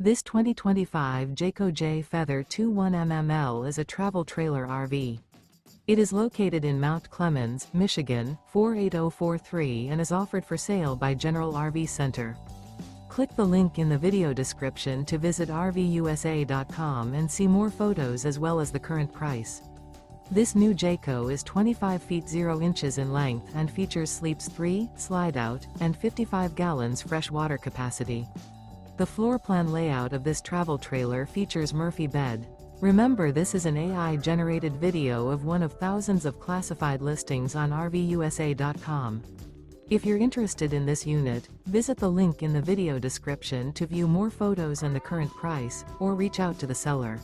This 2025 Jayco Jay Feather 21mmL is a travel trailer RV. It is located in Mount Clemens, Michigan, 48043 and is offered for sale by General RV Center. Click the link in the video description to visit RVUSA.com and see more photos as well as the current price. This new Jayco is 25 feet 0 inches in length and features sleeps 3, slide-out, and 55 gallons fresh water capacity. The floor plan layout of this travel trailer features Murphy bed. Remember, this is an AI-generated video of one of thousands of classified listings on RVUSA.com. If you're interested in this unit, visit the link in the video description to view more photos and the current price, or reach out to the seller.